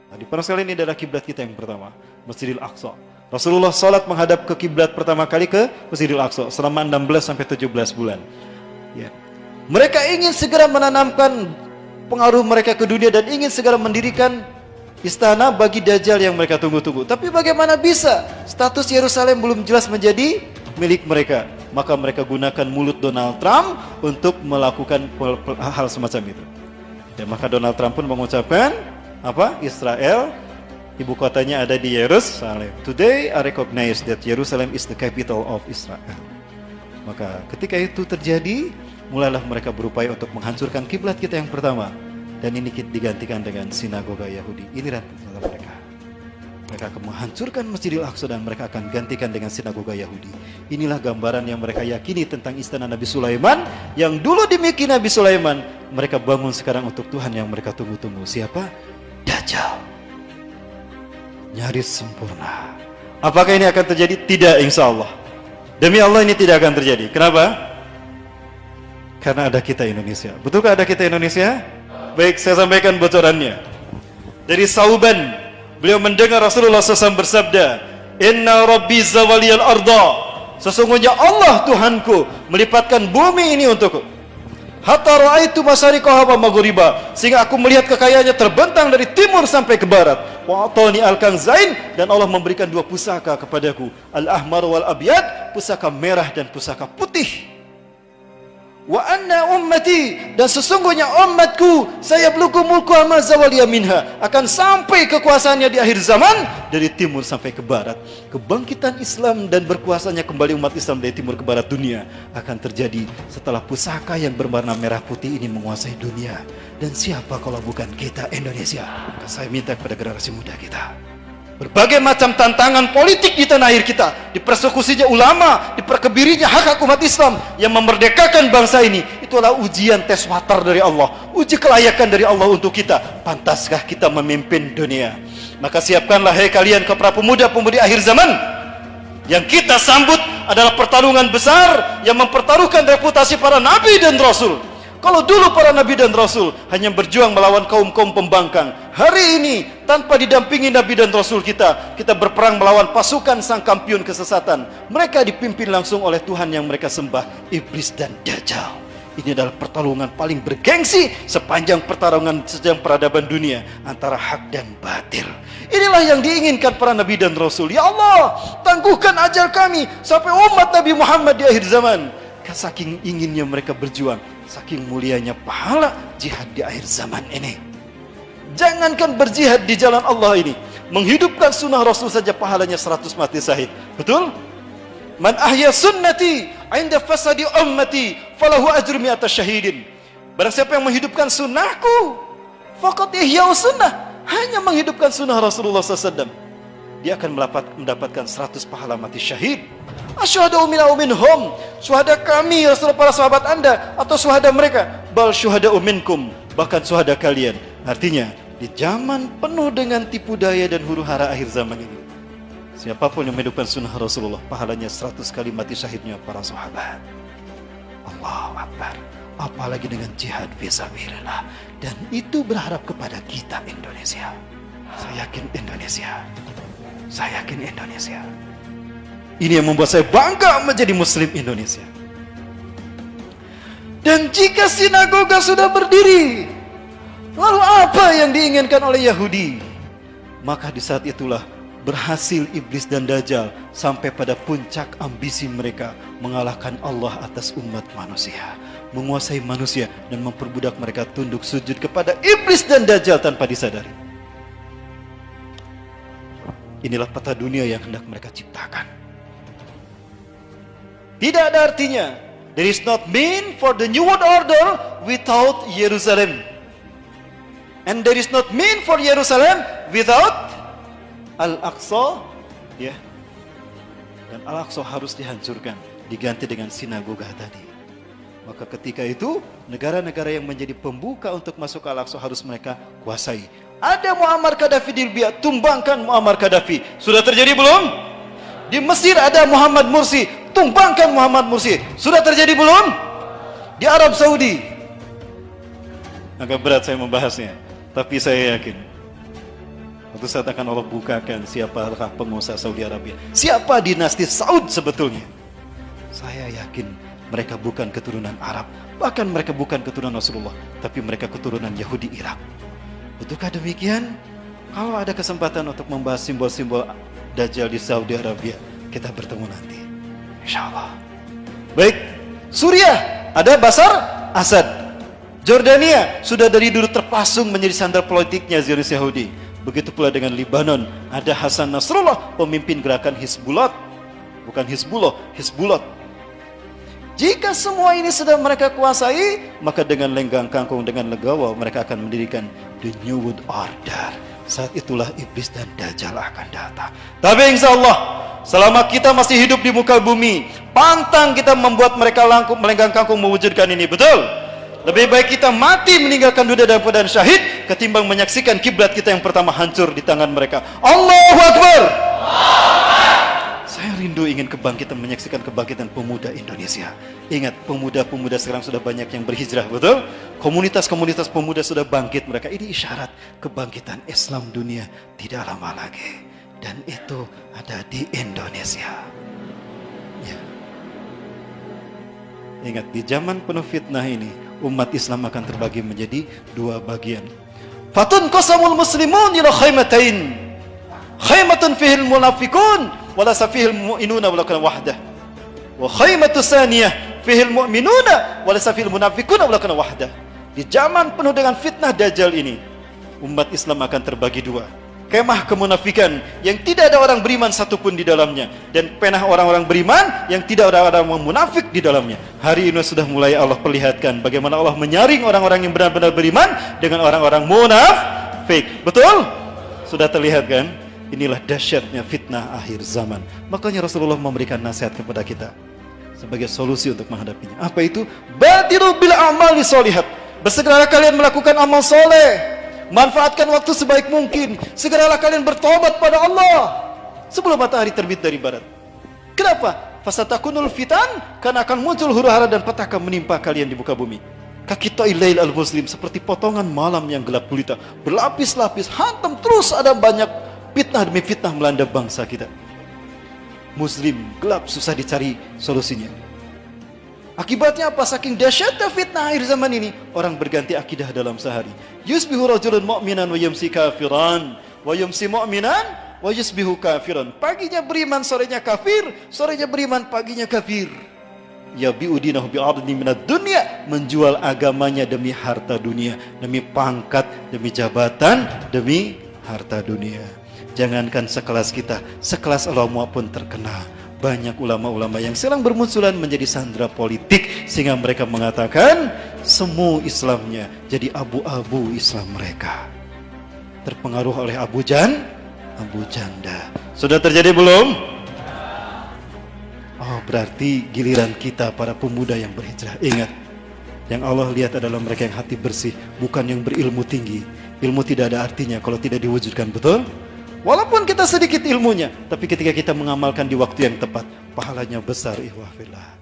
Nah, di permasalahan ini adalah kiblat kita yang pertama, Masjidil Aqsa. Rasulullah salat menghadap ke kiblat pertama kali ke Masjidil Aqsa selama 16 sampai 17 bulan. Ya. Mereka ingin segera menanamkan pengaruh mereka ke dunia dan ingin segera mendirikan istana bagi Dajjal yang mereka tunggu-tunggu. Tapi bagaimana bisa? Status Yerusalem belum jelas menjadi milik mereka. Maka mereka gunakan mulut Donald Trump untuk melakukan hal semacam itu. Dan maka Donald Trump pun mengucapkan apa? Israel, ibu kotanya ada di Yerusalem. Today I recognize that Jerusalem is the capital of Israel. Maka ketika itu terjadi, mulailah mereka berupaya untuk menghancurkan kiblat kita yang pertama, dan ini digantikan dengan sinagoga Yahudi. Ini rencana mereka. Mereka akan menghancurkan Masjidil Aqsa dan mereka akan gantikan dengan sinagoga Yahudi. Inilah gambaran yang mereka yakini tentang istana Nabi Sulaiman yang dulu dimiliki Nabi Sulaiman. Mereka bangun sekarang untuk Tuhan yang mereka tunggu-tunggu. Siapa? Dajjal. Nyaris sempurna. Apakah ini akan terjadi? Tidak, insya Allah. Demi Allah ini tidak akan terjadi. Kenapa? Karena ada kita Indonesia. Betulkah ada kita Indonesia? Baik, saya sampaikan bocorannya. Dari Sauban, beliau mendengar Rasulullah SAW bersabda, Inna Rabbi zawaliyal arda. Sesungguhnya Allah Tuhanku melipatkan bumi ini untukku. Hatta ra'aitu masyariqaha wa maghriba, sehingga aku melihat kekayaannya terbentang dari timur sampai ke barat. Wa atani al-kanzain, dan Allah memberikan dua pusaka kepadaku, al-ahmar wal abyad, pusaka merah dan pusaka putih. Wa anna ummati, dan sesungguhnya umatku sayabluku mulku ma zawaliya minha, akan sampai kekuasaannya di akhir zaman dari timur sampai ke barat. Kebangkitan Islam dan berkuasanya kembali umat Islam dari timur ke barat dunia akan terjadi setelah pusaka yang berwarna merah putih ini menguasai dunia. Dan siapa kalau bukan kita Indonesia? Maka saya minta kepada generasi muda kita, berbagai macam tantangan politik di tanah air kita, dipersekusinya ulama, diperkebirinya hak-hak umat Islam yang memerdekakan bangsa ini, itulah ujian tes watar dari Allah, uji kelayakan dari Allah untuk kita. Pantaskah kita memimpin dunia? Maka siapkanlah, hai kalian ke para pemuda-pemudi akhir zaman. Yang kita sambut adalah pertarungan besar yang mempertaruhkan reputasi para nabi dan rasul. Kalau dulu para nabi dan rasul hanya berjuang melawan kaum-kaum pembangkang, hari ini tanpa didampingi nabi dan rasul kita berperang melawan pasukan sang kampiun kesesatan. Mereka dipimpin langsung oleh Tuhan yang mereka sembah, iblis dan Dajjal. Ini adalah pertarungan paling bergengsi sepanjang pertarungan sejak peradaban dunia antara hak dan batil. Inilah yang diinginkan para nabi dan rasul. Ya Allah, tangguhkan ajal kami sampai umat Nabi Muhammad di akhir zaman. Saking inginnya mereka berjuang, saking mulianya pahala jihad di akhir zaman ini. Jangankan berjihad di jalan Allah ini, menghidupkan sunnah Rasul saja pahalanya 100 mati syahid. Betul? Man ahya sunnati inda fasadi ummati falahu ajru mi'ata syahidin. Barang siapa yang menghidupkan sunnahku, faqad ihya'u sunnah, hanya menghidupkan sunnah Rasulullah SAW, dia akan mendapatkan 100 pahala mati syahid. Asyhadu minhum, syuhada kami Rasulullah, para sahabat anda atau syuhada mereka, bal syuhada minkum, bahkan syuhada kalian. Artinya di zaman penuh dengan tipu daya dan huru hara akhir zaman ini, siapapun yang menghidupkan sunnah Rasulullah, pahalanya 100 kali mati syahidnya para sahabat. Allahu Akbar. Apalagi dengan jihad fisabilillah. Dan itu berharap kepada kita Indonesia. Saya yakin Indonesia. Saya yakin Indonesia. Ini yang membuat saya bangga menjadi Muslim Indonesia. Dan jika sinagoga sudah berdiri, lalu apa yang diinginkan oleh Yahudi? Maka di saat itulah berhasil iblis dan Dajjal sampai pada puncak ambisi mereka, mengalahkan Allah atas umat manusia, menguasai manusia dan memperbudak mereka tunduk sujud kepada iblis dan Dajjal tanpa disadari. Inilah peta dunia yang hendak mereka ciptakan. Tidak ada artinya. There is not mean for the new world order without Jerusalem. And there is not mean for Jerusalem without Al-Aqsa. Ya. Dan Al-Aqsa harus dihancurkan, diganti dengan sinagoga tadi. Maka ketika itu negara-negara yang menjadi pembuka untuk masuk ke Al-Aqsa harus mereka kuasai. Ada Muammar Gaddafi di Libya, tumbangkan Muammar Gaddafi. Sudah terjadi belum? Di Mesir ada Muhammad Mursi, tumbangkan Muhammad Mursi. Sudah terjadi belum? Di Arab Saudi. Agak berat saya membahasnya, tapi saya yakin Suatu saat akan Allah bukakan siapakah pengusaha Saudi Arabia, siapa dinasti Saud sebetulnya. Saya yakin mereka bukan keturunan Arab, bahkan mereka bukan keturunan Rasulullah, tapi mereka keturunan Yahudi Irak. Betulkah demikian? Kalau ada kesempatan untuk membahas simbol-simbol Dajjal di Saudi Arabia, kita bertemu nanti, insya Allah. Baik, Suriah ada Bashar Assad. Jordania sudah dari dulu terpasung menjadi sandar politiknya Zionis Yahudi. Begitu pula dengan Lebanon, ada Hasan Nasrullah, pemimpin gerakan Hizbullah. Bukan Hizbullah, Hizbullah. Jika semua ini sudah mereka kuasai, maka dengan lenggang kangkung, dengan legawa, mereka akan mendirikan the New World Order. Saat itulah iblis dan Dajjal akan datang. Tapi insya Allah, selama kita masih hidup di muka bumi, pantang kita membuat mereka melenggang kangkung mewujudkan ini, betul? Lebih baik kita mati meninggalkan dunia dalam keadaan syahid ketimbang menyaksikan kiblat kita yang pertama hancur di tangan mereka. Allahu Akbar. Saya rindu ingin kebangkitan, menyaksikan kebangkitan pemuda Indonesia. Ingat, pemuda-pemuda sekarang sudah banyak yang berhijrah, betul? Komunitas-komunitas pemuda sudah bangkit mereka. Ini isyarat kebangkitan Islam dunia tidak lama lagi. Dan itu ada di Indonesia. Ya. Ingat, di zaman penuh fitnah ini, umat Islam akan terbagi menjadi dua bagian. Fatun qasamul muslimun ila khaymatain. Khaymatun fihil munafiqun wala safihil mu'minuna wala kana wahdah. Wa khaymatu saniyah fihil mu'minuna wala safihil munafiquna wala kana wahdah. Di zaman penuh dengan fitnah Dajjal ini, umat Islam akan terbagi dua. Kemah kemunafikan yang tidak ada orang beriman satupun di dalamnya, dan penah orang-orang beriman yang tidak ada orang munafik di dalamnya. Hari ini sudah mulai Allah perlihatkan bagaimana Allah menyaring orang-orang yang benar-benar beriman dengan orang-orang munafik. Betul? Sudah terlihat kan? Inilah dahsyatnya fitnah akhir zaman. Makanya Rasulullah memberikan nasihat kepada kita sebagai solusi untuk menghadapinya. Apa itu? Badiru bil a'mali sholihat. Bersegeralah kalian melakukan amal soleh. Manfaatkan waktu sebaik mungkin. Segeralah kalian bertobat pada Allah sebelum matahari terbit dari barat. Kenapa? Fasatakunul fitan, karena akan muncul huru-hara dan petaka menimpa kalian di muka bumi. Kakita'il lail al-muslim, seperti potongan malam yang gelap gulita, berlapis-lapis, hantam terus, ada banyak fitnah demi fitnah melanda bangsa kita. Muslim gelap, susah dicari solusinya. Akibatnya apa? Saking dahsyatnya fitnah akhir zaman ini, orang berganti akidah dalam sehari. Yusbihu rajulun mu'minan wa yumsi kafiran, wa yumsi mu'minan wa yusbihu kafiran. Paginya beriman, sorenya kafir, sorenya beriman, paginya kafir. Yabi'u dinahu bi'ardin minad dunya, menjual agamanya demi harta dunia, demi pangkat, demi jabatan, demi harta dunia. Jangankan sekelas kita, sekelas ulama pun terkena. Banyak ulama-ulama yang sedang bermunculan menjadi sandera politik, sehingga mereka mengatakan semu Islamnya jadi abu-abu Islam mereka. Terpengaruh oleh Abu Janda. Sudah terjadi belum? Oh, berarti giliran kita para pemuda yang berhijrah. Ingat, yang Allah lihat adalah mereka yang hati bersih, bukan yang berilmu tinggi. Ilmu tidak ada artinya kalau tidak diwujudkan, betul? Walaupun kita sedikit ilmunya, tapi ketika kita mengamalkan di waktu yang tepat, pahalanya besar, ikhwah fillah.